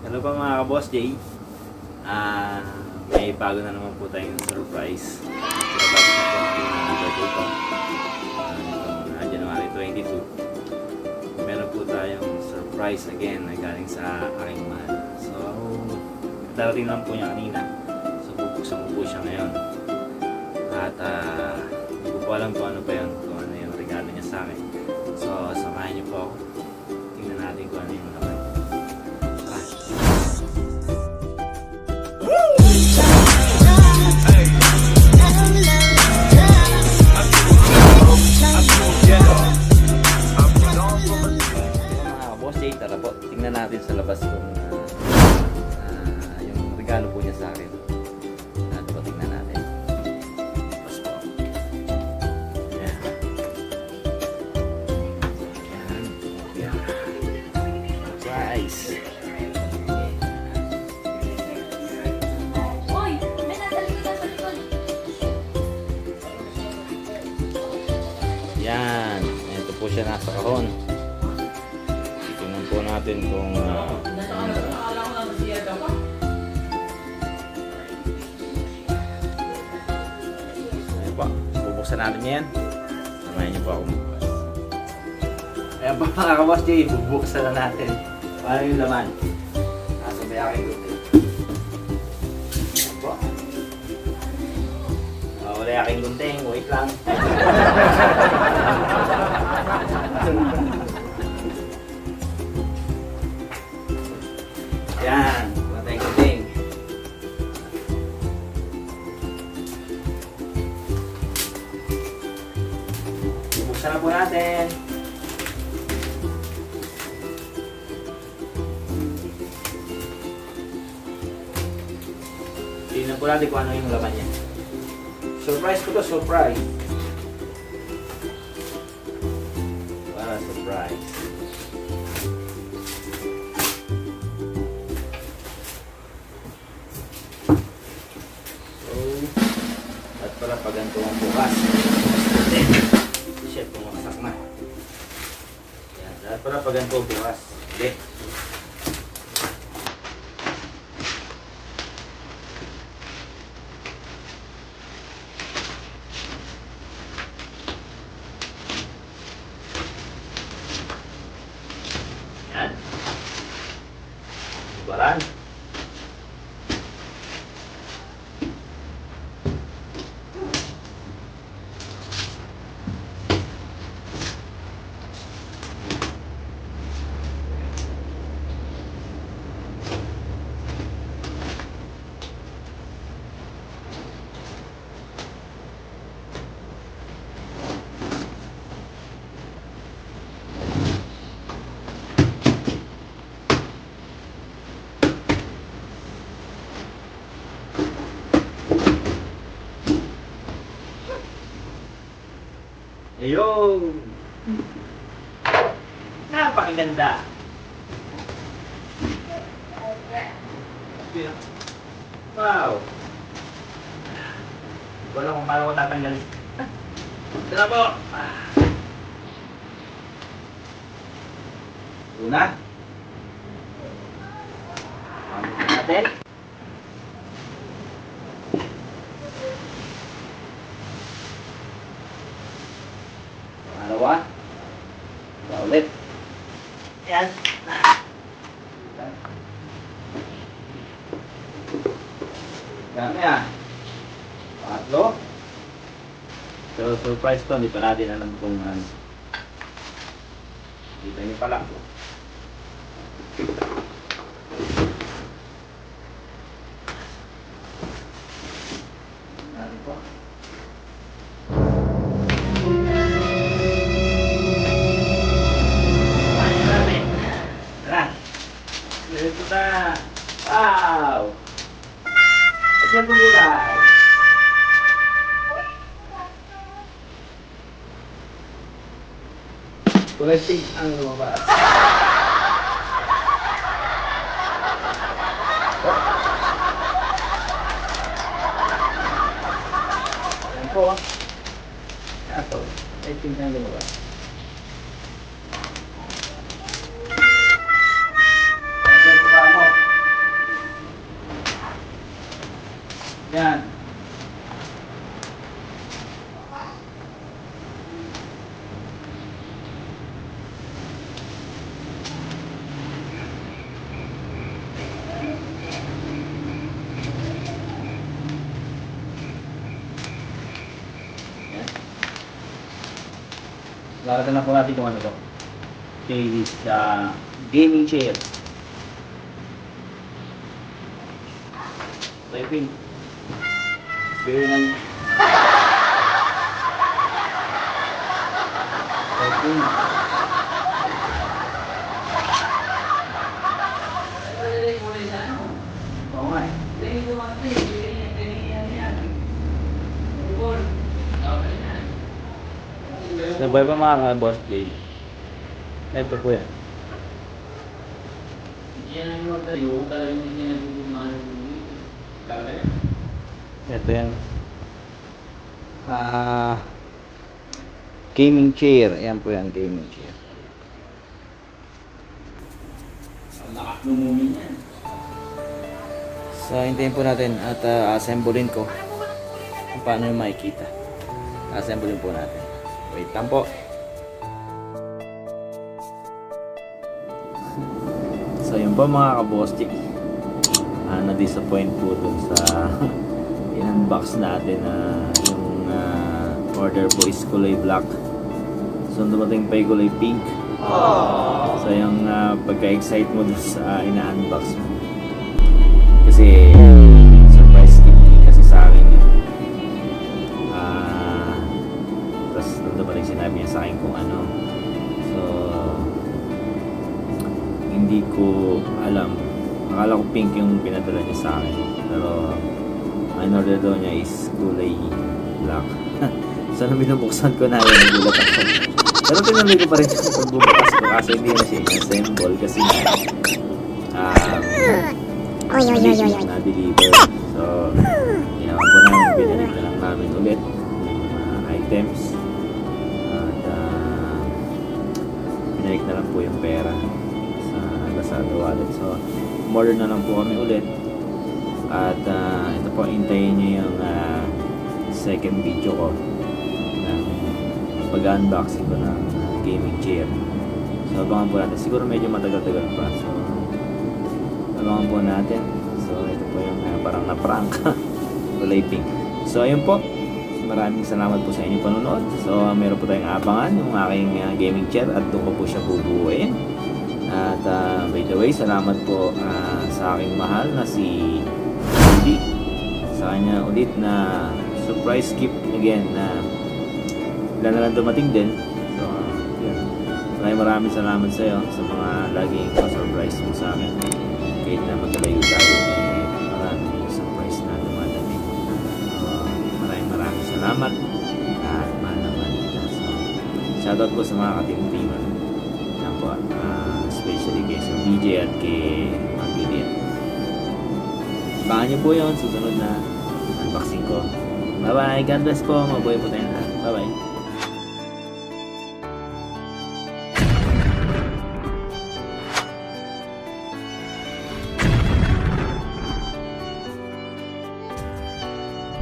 Hello po mga ka-Boss J. May bago na naman po tayong surprise. Surprise na po ang birthday ko. Itong January 22. Meron po tayong surprise again na galing sa aking mahal. So, darating lang po niya kanina. So, bubuksan ko po siya ngayon. At hindi ko po alam kung ano pa yun, kung ano yung regalo niya sa akin. So, samahan niyo po ako. Tingnan natin kung ano yung laman. Tara po, tingnan natin sa labas kung yung regalo po niya sa akin. Ito po, tingnan natin. Labas po. Ayan. Ayan. Surprise. Uy! May nasa likod. Yan. Ito po siya nasa kahon. Po natin kung ayun po, bubuksan natin yan. Samahin niyo po ako magbukas. Ayan po mga ka-Boss J, bubuksan na natin. Paano yung laman? Nasa may aking lutin. Ayan po. Wala aking gunting, wait lang. Yan, matay ko ding. Buksan na po natin. Tingnan po natin kung ano yung laman niya. Surprise ko to, surprise. Para surprise. Para pag ganito ang bukas. Shit, pumaksak na. Yan, dapat pala pag ganito bukas. Okay. Yan. Baran. Ayun! Napakaganda! Wow! Hindi ko alam kung paano ko tatanggalin. Ito na po! Una. Pamit natin. Pangalawa. Ito ulit. Yan. Dami ah. Pangatlo. So, surprise to. Hindi pa natin alam kung ano. Kita niyo pala. Ano po? Ito na! Wow! At yan bumulay! Kulay pink ang lumabas. Yan po. Ito. Ay pink ang lumabas. Ito pa mo. Lalagyan na po natin kung ano to. Okay, this gaming chair. Typing. Very nice. Typing. Oo nga eh. Sabay pa mga ka-boss Jay. Ito po yan. Ito yan. Gaming chair. Ayan po yan, gaming chair. So, hintayin po natin at assemblein ko kung paano yung makikita. Assemblein po natin. Wait lang po. So, yun po mga kabostik. Na-disappoint po dun sa in-unbox natin na yung order po is kulay black. So, dumating pa yung kulay pink. So, yung pagka-excite mo dun sa ina-unbox mo. Kasi, surprise gift kasi sa akin yun. Tapos, nung dumating sinabi niya sa akin kung ano. So, hindi ko alam. Akala ko pink yung pinadala niya sa akin. Pero, ang order daw niya is kulay black. So, nung binubuksan ko na yun, nagulat ako. Pero tinuloy ko pa rin sa pagbubukas ko kasi hindi na siya in-assemble kasi na-deliver. So, ginawa ko namin, binalik na lang namin ulit items. At binalik na lang po yung pera sa Lazada wallet. So, order na lang po kami ulit. At ito po, hintayin nyo yung second video ko ng pag-unboxing ko ng gaming chair. So, abangan po natin. Siguro medyo matagal-tagal pa. So, abangan po natin. So, ito po yung parang na-prank. Kulay pink. So, ayun po. Maraming salamat po sa inyong panonood. So, meron po tayong abangan yung aking gaming chair at doon ko po siya bubuuin. At by the way, salamat po sa aking mahal na si Andy. Sa kanya ulit na surprise gift again na ilan na lang dumating din. So, yun. Maraming salamat sa iyo sa mga laging pa-surprise mo sa akin. Kahit na magkalayo tayo, maraming surprise na dumadating. So, maraming salamat at mahal naman kita. So, shoutout po sa mga katim-timan. Yan po, especially kay sa BJ at kay Magilian. Abangan niyo po yun, susunod na unboxing ko. Bye-bye, God bless po, mabuhay po tayo lahat. Bye-bye.